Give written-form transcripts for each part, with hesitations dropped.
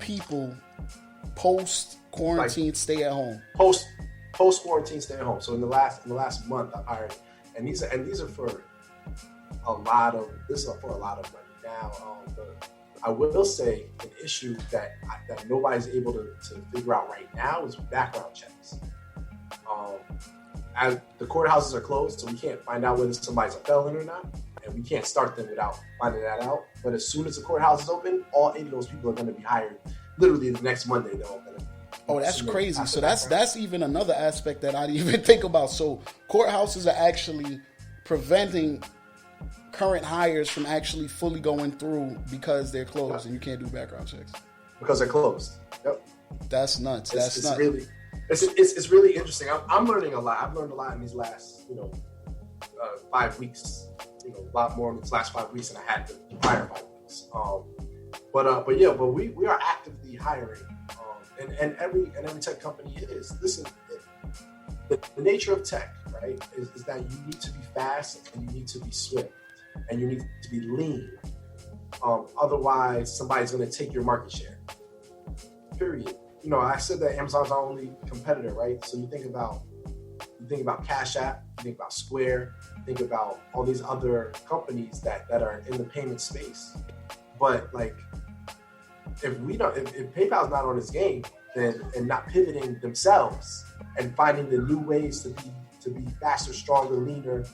people post quarantine stay at home? Post quarantine stay at home. So in the last month, I've hired, and these are for a lot of money. Now, I will say an issue that nobody's able to figure out right now is background checks. As the courthouses are closed, so we can't find out whether somebody's a felon or not, and we can't start them without finding that out. But as soon as the courthouse is open, all 80 of those people are going to be hired. Literally the next Monday, they're all going to. Oh, that's crazy. So that's even another aspect that I didn't even think about. So courthouses are actually preventing current hires from actually fully going through because they're closed and you can't do background checks. Because they're closed. Yep. That's nuts. It's really interesting. I'm learning a lot. I've learned a lot in these last 5 weeks. A lot more in these last 5 weeks than I had the prior 5 weeks. But we are actively hiring. And every tech company is. Listen, the nature of tech, right, is that you need to be fast and you need to be swift and you need to be lean. Otherwise, somebody's going to take your market share. Period. I said that Amazon's our only competitor, right? So you think about Cash App, you think about Square, you think about all these other companies that are in the payment space. But if PayPal's not on this game, then and not pivoting themselves and finding the new ways to be faster, stronger, leaner,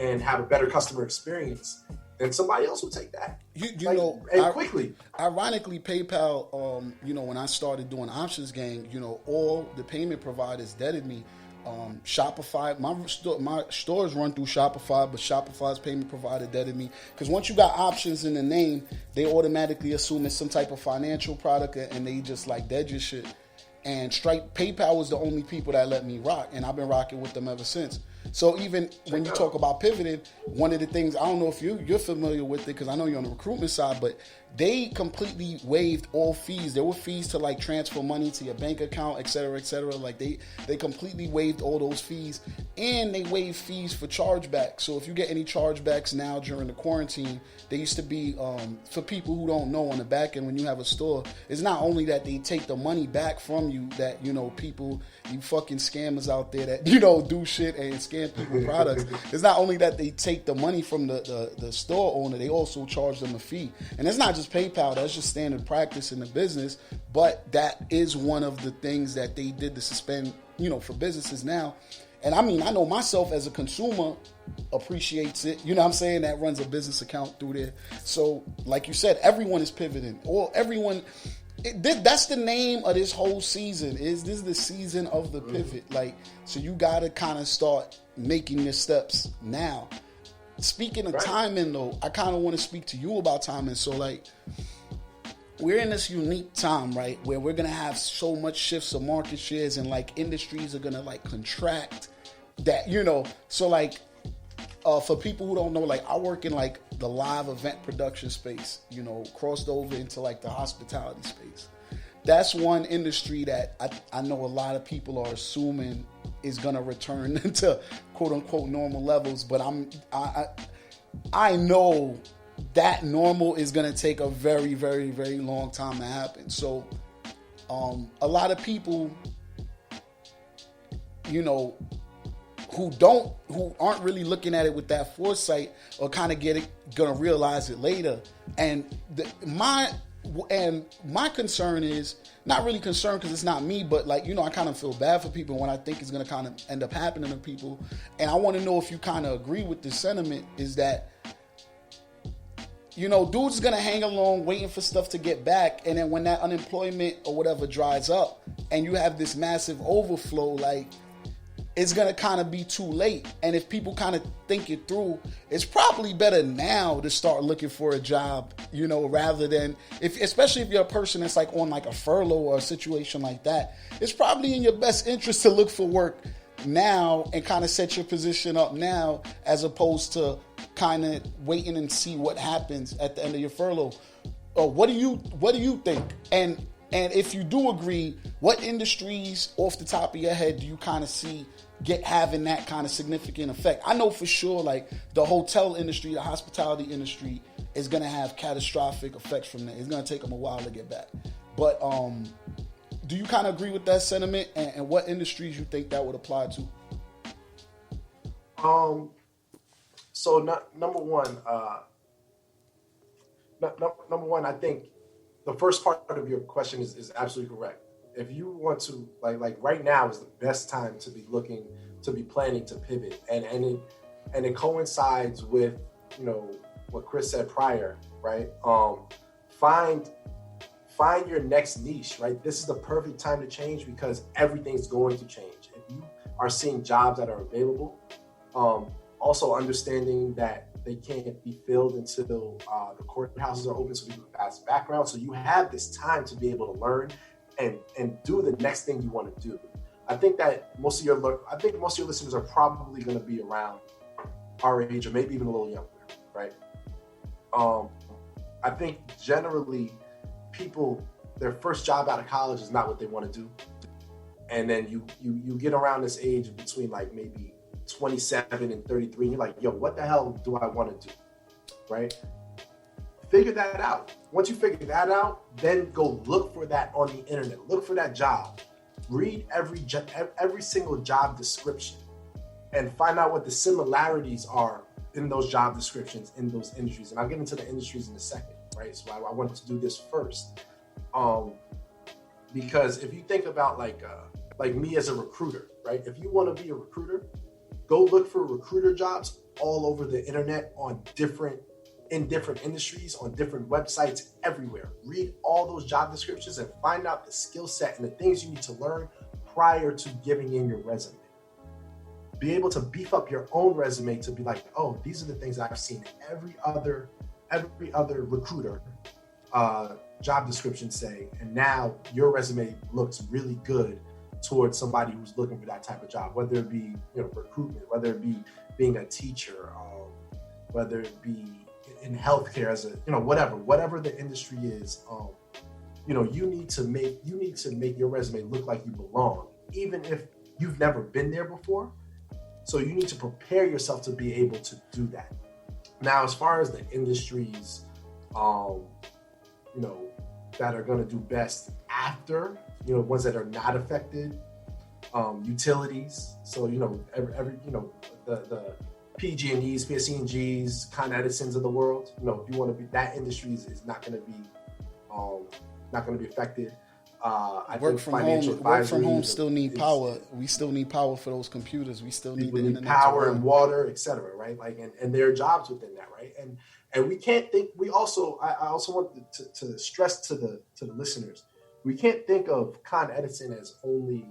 and have a better customer experience, then somebody else will take that. Quickly. Ironically, PayPal, when I started doing Options Gang, all the payment providers deaded me. Shopify, my stores run through Shopify, but Shopify's payment provider deaded me because once you got options in the name, they automatically assume it's some type of financial product and they just dead your shit. And PayPal was the only people that let me rock, and I've been rocking with them ever since. So even when you talk about pivoting, one of the things, I don't know if you're familiar with it because I know you're on the recruitment side, but they completely waived all fees. There were fees to transfer money to your bank account, et cetera, et cetera. They completely waived all those fees, and they waived fees for chargebacks. So if you get any chargebacks now during the quarantine, they used to be, for people who don't know, on the back end when you have a store, it's not only that they take the money back from you that, people, you fucking scammers out there that, do shit and scam people products. It's not only that they take the money from the store owner, they also charge them a fee. And it's not just PayPal, that's just standard practice in the business, but that is one of the things that they did to suspend, for businesses now. And I know myself as a consumer appreciates it, that runs a business account through there. So like you said, everyone is pivoting, or everyone, that's the name of this whole season. This is the season of the pivot. So you got to kind of start making the steps now. Speaking of timing, though, I kind of want to speak to you about timing. So, we're in this unique time, right, where we're going to have so much shifts of market shares and, industries are going to, contract that, So, for people who don't know, I work in, the live event production space, crossed over into, the hospitality space. That's one industry that I know a lot of people are assuming is going to return to quote unquote normal levels, but I know that normal is going to take a very, very, very long time to happen. So a lot of people, who aren't really looking at it with that foresight or kind of gonna realize it later. And my concern is not really concerned because it's not me, but I kind of feel bad for people when I think it's going to kind of end up happening to people. And I want to know if you kind of agree with this sentiment, is that, dudes going to hang along waiting for stuff to get back. And then when that unemployment or whatever dries up and you have this massive overflow, it's going to kind of be too late. And if people kind of think it through, it's probably better now to start looking for a job, rather than, especially if you're a person that's on a furlough or a situation like that, it's probably in your best interest to look for work now and kind of set your position up now, as opposed to kind of waiting and see what happens at the end of your furlough. What do you think? And if you do agree, what industries off the top of your head do you kind of see having that kind of significant effect? I know for sure, the hotel industry, the hospitality industry is going to have catastrophic effects from that. It's going to take them a while to get back. But do you kind of agree with that sentiment, and what industries you think that would apply to? So number one, I think the first part of your question is absolutely correct. If you want to, like right now is the best time to be planning to pivot, and it coincides with, you know, what Chris said prior, right? Find your next niche, right? This is the perfect time to change because everything's going to change. If you are seeing jobs that are available, also understanding that they can't be filled until the courthouses are open, so people can pass background. So you have this time to be able to learn and do the next thing you want to do. I think most of your listeners are probably going to be around our age or maybe even a little younger, right? I think generally people, their first job out of college is not what they want to do. And then you get around this age between like maybe 27 and 33, and you're like, yo, what the hell do I want to do, right? Figure that out. Once you figure that out, then go look for that on the internet. Look for that job. Read every single job description and find out what the similarities are in those job descriptions, in those industries. And I'll get into the industries in a second, right? So I wanted to do this first. Because if you think about like me as a recruiter, right? If you want to be a recruiter, go look for recruiter jobs all over the internet in different industries, on different websites, everywhere. Read all those job descriptions and find out the skill set and the things you need to learn prior to giving in your resume. Be able to beef up your own resume to be like, oh, these are the things I've seen every other recruiter job description say, and now your resume looks really good towards somebody who's looking for that type of job, whether it be, you know, recruitment, whether it be being a teacher, whether it be in healthcare as a, you know, whatever the industry is, you know, you need to make your resume look like you belong, even if you've never been there before. So you need to prepare yourself to be able to do that. Now, as far as the industries, you know, that are going to do best after, you know, ones that are not affected, utilities. So, you know, every you know, the PG&Es, PSC&Gs, Con Edisons of the world, you know, if you want to be, that industry is not going to be affected. I work think from home still need power. We still need power for those computers. We still need the internet, power and water, etc. Right? Like, and there are jobs within that, right? And we can't think. I also want to stress to the listeners, we can't think of Con Edison as only,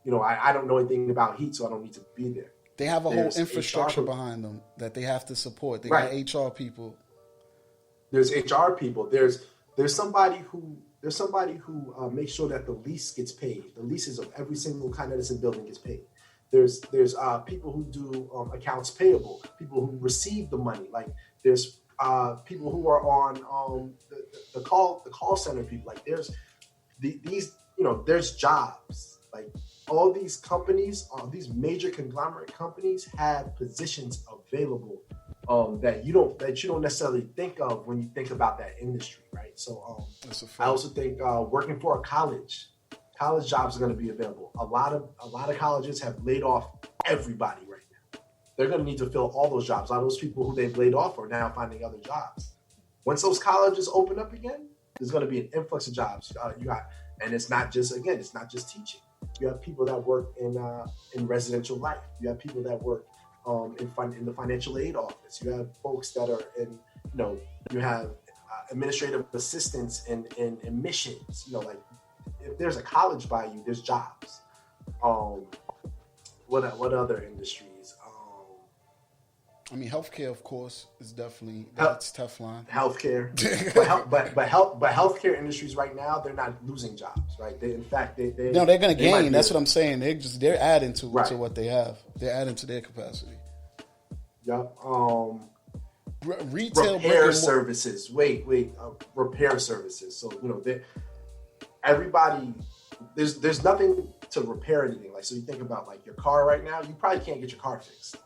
you know, I don't know anything about heat, so I don't need to be there. They have there's whole infrastructure behind them that they have to support. They got HR people. There's HR people. There's somebody who makes sure that the lease gets paid. The leases of every single Con Edison building gets paid. There's people who do accounts payable, people who receive the money. Like there's people who are on the call center people. Like there's these, you know, there's jobs. Like all these companies, these major conglomerate companies have positions available that you don't necessarily think of when you think about that industry, right? So I also think working for a college jobs are going to be available. A lot of colleges have laid off everybody right now. They're going to need to fill all those jobs. A lot of those people who they've laid off are now finding other jobs. Once those colleges open up again, there's going to be an influx of jobs. And it's not just teaching. You have people that work in residential life. You have people that work in the financial aid office. You have folks that are in, you know, you have administrative assistants in missions. You know, like if there's a college by you, there's jobs. What other industries? I mean, healthcare, of course, is definitely that's Teflon. Healthcare, but healthcare industries right now, they're not losing jobs, right? They're going to gain. That's what I'm saying. They're adding to what they have. They're adding to their capacity. Yep. Retail repair services. Repair services. So you know, everybody. There's nothing to repair anything. Like, so you think about like your car right now. You probably can't get your car fixed.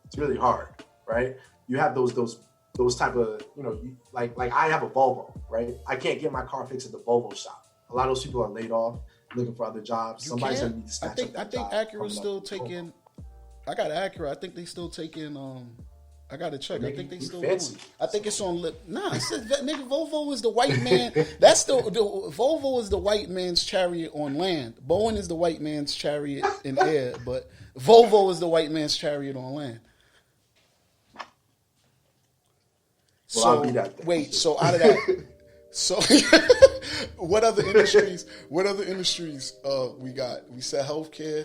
It's really hard. Right? You have those type of, you know, like I have a Volvo, right? I can't get my car fixed at the Volvo shop. A lot of those people are laid off, looking for other jobs. Somebody's going to need to snatch up that I think job Acura's still taking. I got Acura. I think they still taking. I gotta check. I think they still doing. I think it's on lip. Nah, it says that nigga Volvo is the white man. That's the Volvo is the white man's chariot on land. Boeing is the white man's chariot in air, but Volvo is the white man's chariot on land. Well, I'll be that. Wait, so out of that, so what other industries? What other industries we got? We said healthcare.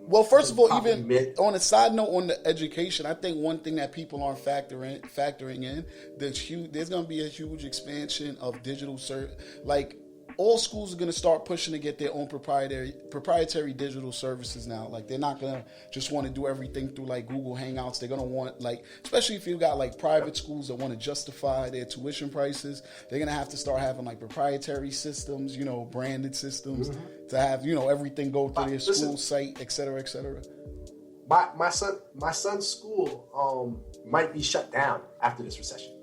Well, first of all, even on a side note on the education, I think one thing that people aren't factoring in, there's going to be a huge expansion of digital like all schools are going to start pushing to get their own proprietary digital services now. Like they're not going to just want to do everything through like Google Hangouts. They're going to want like, especially if you've got like private schools that want to justify their tuition prices, they're going to have to start having like proprietary systems, branded systems to have, everything go through their school site, et cetera, et cetera. My son's school might be shut down after this recession.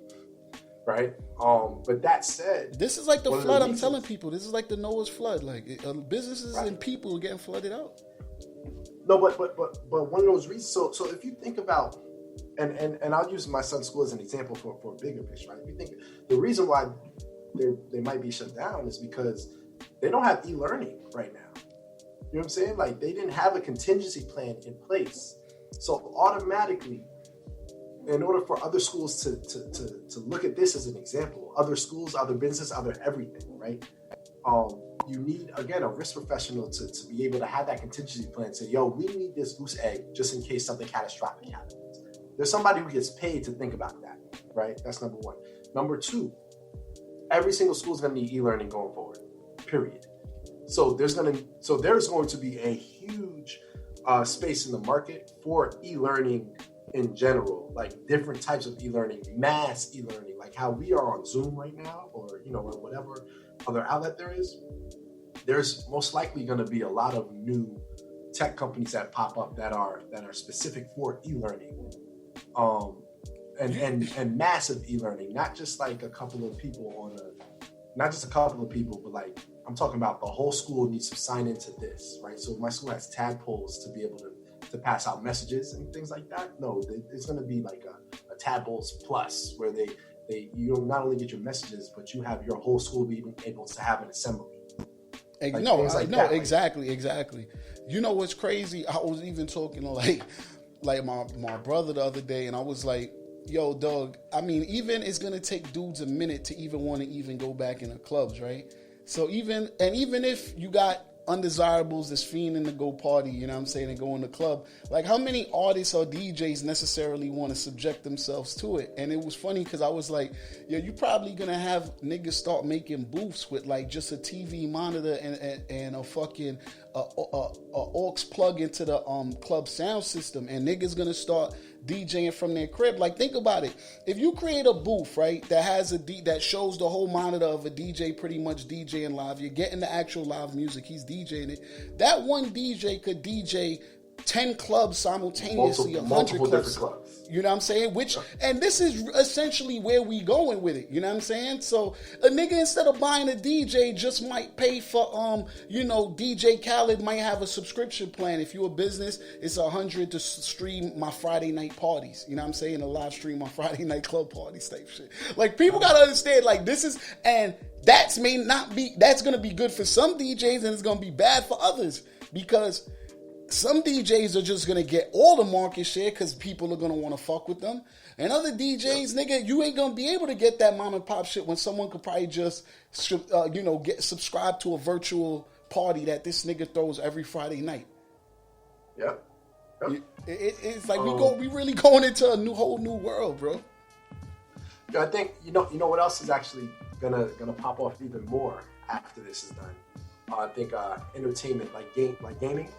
Right, but that said, this is like the flood. I'm telling people, this is like the Noah's flood. Like businesses and people are getting flooded out. No, but one of those reasons. So if you think about, and I'll use my son's school as an example for a bigger picture. Right, if you think the reason why they might be shut down is because they don't have e-learning right now. You know what I'm saying? Like they didn't have a contingency plan in place, so automatically. In order for other schools to look at this as an example, other schools, other business, other everything, right? You need, again, a risk professional to be able to have that contingency plan and say, yo, we need this goose egg just in case something catastrophic happens. There's somebody who gets paid to think about that, right? That's number one. Number two, every single school is going to need e-learning going forward, period. So there's going to be a huge space in the market for e-learning in general, like different types of e-learning, mass e-learning, like how we are on Zoom right now, or or whatever other outlet there is. There's most likely going to be a lot of new tech companies that pop up that are specific for e-learning, and massive e-learning, not just like a couple of people but like I'm talking about the whole school needs to sign into this, right? So my school has tadpoles to be able to pass out messages and things like that. No, it's going to be like a Tadpoles Plus where you not only get your messages, but you have your whole school being able to have an assembly. Exactly. You know what's crazy? I was even talking to like my brother the other day, and I was like, yo, dog, I mean, even it's going to take dudes a minute to even want to even go back in the clubs, right? So even if you got undesirables that's fiending to go party, you know what I'm saying, and go in the club, like how many artists or DJs necessarily want to subject themselves to it? And it was funny because I was like, yo, you probably gonna have niggas start making booths with like just a TV monitor and a fucking aux plug into the club sound system, and niggas gonna start DJing from their crib. Like, think about it. If you create a booth, right, that has that shows the whole monitor of a DJ pretty much DJing live, you're getting the actual live music, he's DJing it. That one DJ could DJ 10 clubs simultaneously, 100 clubs. You know what I'm saying? And this is essentially where we going with it. You know what I'm saying? So a nigga, instead of buying a DJ, just might pay for, DJ Khaled might have a subscription plan. If you're a business, it's $100 to stream my Friday night parties. You know what I'm saying? A live stream my Friday night club parties type shit. Like, people gotta understand, like, this is, and that's going to be good for some DJs and it's going to be bad for others, because some DJs are just going to get all the market share because people are going to want to fuck with them. And other DJs, nigga, you ain't going to be able to get that mom and pop shit when someone could probably just, get subscribed to a virtual party that this nigga throws every Friday night. Yep. It's like we really going into a whole new world, bro. I think, you know what else is actually gonna pop off even more after this is done? I think entertainment, like gaming.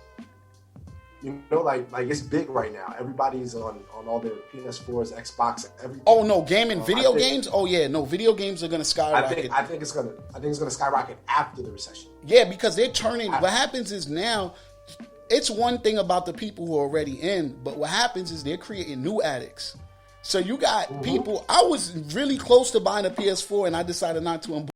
Like it's big right now. Everybody's on all their PS4s, Xbox, everything. Oh no, video games. Oh yeah, no, video games are gonna skyrocket. I think it's gonna skyrocket after the recession. Yeah, because they're turning. What happens is now, it's one thing about the people who are already in, but what happens is they're creating new addicts. So you got people. I was really close to buying a PS4, and I decided not to.